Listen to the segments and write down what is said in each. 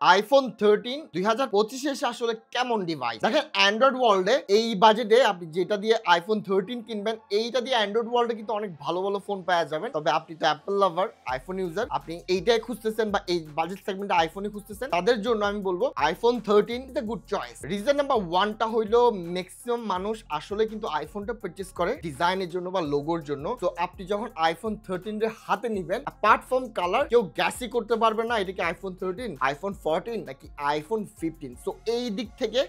IPhone 13 2025 এসে আসলে কেমন ডিভাইস। দেখেন অ্যান্ড্রয়েড ওয়ার্ল্ডে এই বাজেটে আপনি যেটা দিয়ে আইফোন 13 কিনবেন, এইটা দিয়ে অ্যান্ড্রয়েড ওয়ার্ল্ডে কিন্তু অনেক ভালো ভালো ফোন পাওয়া যাবেন। তবে আপনি তো অ্যাপল লাভার, আইফোন ইউজার, আপনি এইটাই খুঁজতেছেন বা এই বাজেট সেগমেন্টে আইফোনই খুঁজতেছেন, তাদের জন্য আমি বলবো iPhone 13 is a good choice. Reason number 1টা হইলো ম্যাক্সিমাম মানুষ আসলে কিন্তু আইফোনটা পারচেজ করে ডিজাইনের জন্য বা লোগোর জন্য। তো আপনি যখন আইফোন 13 এর হাতে নিবেন, অ্যাপার্ট ফ্রম কালার কেউ গ্যাসই করতে পারবে না এটা কি আইফোন 13, আইফোন 14 নাকি আইফোন 15। সো এই দিক থেকে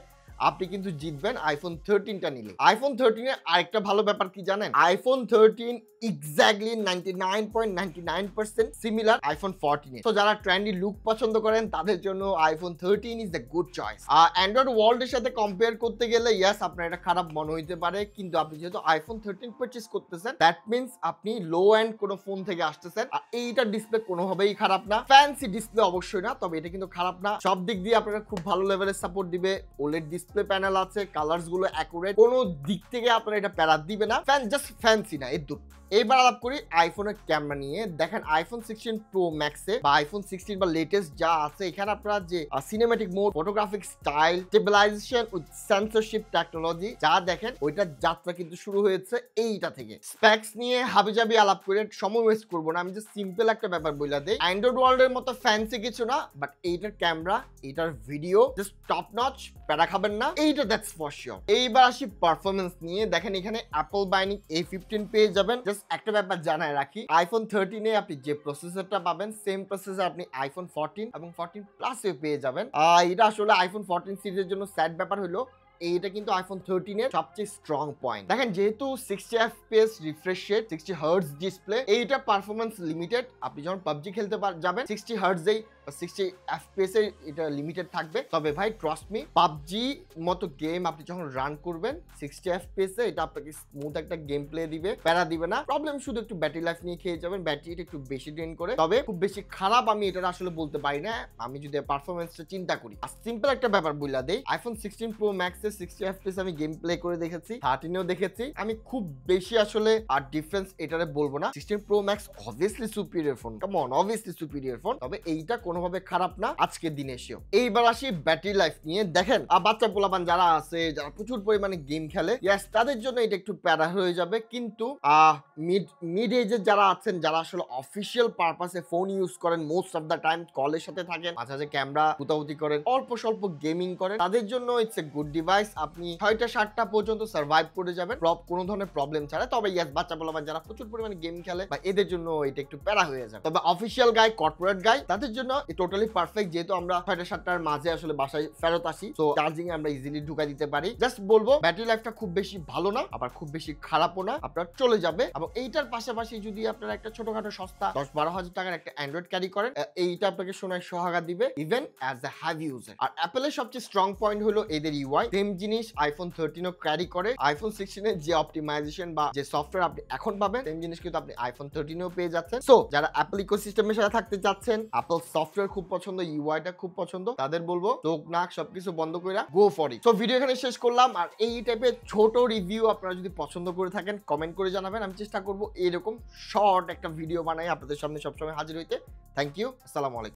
আপনি কিন্তু জিতবেন আইফোন 13টা নিলে। আইফোন 13 এর আরেকটা ভালো ব্যাপার কি জানেন, আইফোন 13 এক্স্যাক্টলি 99.99% সিমিলার আইফোন 14 এর। তো যারা ট্রেন্ডি লুক পছন্দ করেন তাদের জন্য iPhone 13 is the good choice. Android ওয়ার্ল্ডের সাথে কম্পেয়ার করতে গেলে ইয়াস আপনার এটা খারাপ মনে হইতে পারে, কিন্তু আপনি যেহেতু আইফোন 13 পারচেজ করতেছেন, দ্যাট মিন্স আপনি লো এন্ড কোনো ফোন থেকে আসতেছেন। আর এইটার ডিসপ্লে কোনোভাবেই খারাপ না, ফ্যান্সি ডিসপ্লে অবশ্যই না, তবে এটা কিন্তু খারাপ না। সব দিক দিয়ে আপনারা খুব ভালো লেভেলের সাপোর্ট দিবে। ওলেড ডিসপ্লে প্যানেল আছে, কালারস গুলো অ্যাকুরেট, কোনো দিক থেকে আপনারা এটা প্যারা দিবে না। জাস্ট ফ্যান্সি না এই দুটো। এইবার আলাপ করি আইফোনের ক্যামেরা নিয়ে। দেখেন আইফোন 16 প্রো ম্যাক্সে বা আইফোন 16 বা লেটেস্ট যা আছে, এখানে আপনারা যে cinematic mode, photographic style, stabilisation with censorship technology যা দেখেন, ওইটার যাত্রা কিন্তু শুরু হয়েছে এইটা থেকে। স্পেক্স নিয়ে হাবিজাবি আলাপ করে সময় ওয়েস্ট করবো না, আমি যে সিম্পল একটা ব্যাপার বইলা দেই। অ্যান্ড্রয়েড ওয়ার্ল্ডের মতো ফ্যান্সি কিছু না, বাট এইটার ক্যামেরা, এইটার ভিডিও জাস্ট টপ নচ, প্যারা খাবেন না এইটা, দ্যাটস ফর শিওর। এইবার আসি পারফরমেন্স নিয়ে। দেখেন এখানে অ্যাপল বাইনিং A15 পেয়ে যাবেন। একটা ব্যাপার জানায় রাখি, আইফোন 13 এ আপনি যে প্রসেসরটা পাবেন, সেম প্রসেসর আপনি আইফোন 14 এবং 14 প্লাস এ পেয়ে যাবেন। এটা আসলে আইফোন 14 সিরিজের জন্য স্যাড ব্যাপার হলো এইটা কিন্তু আইফোন 13 এর সবচেয়ে স্ট্রং পয়েন্ট। দেখেন যেহেতু 60 fps refresh rate, 60 hertz display, এইটা পারফরম্যান্স লিমিটেড। আপনি যখন পাবজি খেলতে যাবেন 60 হার্টজেই 60 fps এ এটা লিমিটেড থাকবে। তবে ভাই ট্রাস্ট মি, পাবজি মতো গেম আপনি যখন রান করবেন 60 fps এ, এটা আপনাকে স্মুথ একটা গেম প্লে দিবে, প্যারা দিবে না। প্রবলেম শুধু একটু ব্যাটারি লাইফ নিয়ে খেয়ে যাবেন, ব্যাটারিটা একটু বেশি ড্রেন করে। তবে খুব বেশি খারাপ আমি এটা আসলে বলতে পারি না, আমি যদি পারফরম্যান্সটা চিন্তা করি। আর সিম্পল একটা ব্যাপার বইলা দেই, আইফোন 16 প্রো ম্যাক্স 60 fps আমি গেম প্লে করে দেখেছি, 13 এও দেখেছি। আমি খুব বেশি আসলে আর ডিফারেন্স এটারে বলবো না। 16 Pro Max obviously superior phone, come on, obviously superior phone, তবে এইটা কোনোভাবে খারাপ না আজকের দিনে এসেও। এইবার আসি ব্যাটারি লাইফ নিয়ে। দেখেন বাচ্চা পোলাপান যারা আছে, যারা প্রচুর পরিমাণে গেম খেলে, ইয়াস তাদের জন্য এটা একটু প্যারা হয়ে যাবে। কিন্তু মিড এজের যারা আছেন, যারা আসলে অফিসিয়াল পারপাসে ফোন ইউজ করেন, মোস্ট অফ দ্য টাইম কলের সাথে থাকেন, মাঝে মাঝে ক্যামেরা গুতাগুতি করেন, অল্প স্বল্প গেমিং করেন, তাদের জন্য ইটস এ গুড ডিভাইস। আপনি 6টা 7টা পর্যন্ত সার্ভাইভ করে যাবেন কোনো ধরনের প্রবলেম ছাড়া। তবে ইয়াস বাচ্চা পোলাপান যারা প্রচুর পরিমাণে গেম খেলে বা এদের জন্য এটা একটু প্যারা হয়ে যাবে। তবে অফিসিয়াল গাই, কর্পোরেট গাই, তাদের জন্য টোটালি পারফেক্ট। যেহেতু আমরা 6টা 7টার মাঝে আসলে বাসায় ফেরত আসি, তো চার্জিং এ আমরা ইজিলি ঢুকাই দিতে পারি। জাস্ট বলবো ব্যাটারি লাইফটা খুব বেশি ভালো না, আবার খুব বেশি খারাপও না, আপনার চলে যাবে। এবং এইটার পাশাপাশি যদি আপনারা একটা ছোটখাটো সস্তা 10-12 হাজার টাকার একটা অ্যান্ড্রয়েড ক্যারি করেন, এইটা আপনাকে সোনায় সোহাগা দিবে even as a heavy user. আর অ্যাপলের সবচেয়ে স্ট্রং পয়েন্ট হলো এদের ইউআই। সেম জিনিস আইফোন 13 ও ক্যারি করে। আইফোন 16 এর যে অপটিমাইজেশন বা যে সফটওয়্যার আপনি এখন পাবেন, সেম জিনিস কিন্তু আপনি আইফোন 13 এও পেয়ে যাচ্ছেন। সো যারা অ্যাপল ইকোসিস্টেমের সাথে থাকতে চাচ্ছেন, অ্যাপল সফটওয়্যার খুব পছন্দ, ইউআইটা খুব পছন্দ, তাদের বলবো চোখ নাক সবকিছু বন্ধ করে go for it. So video এখানে শেষ করলাম। আর এই টাইপের ছোট রিভিউ আপনারা যদি পছন্দ করে থাকেন কমেন্ট করে জানাবেন। আমি চেষ্টা করবো এরকম শর্ট একটা ভিডিও বানাই আপনাদের সামনে সবসময় হাজির হইতে। থ্যাংক ইউ, আসসালামু আলাইকুম।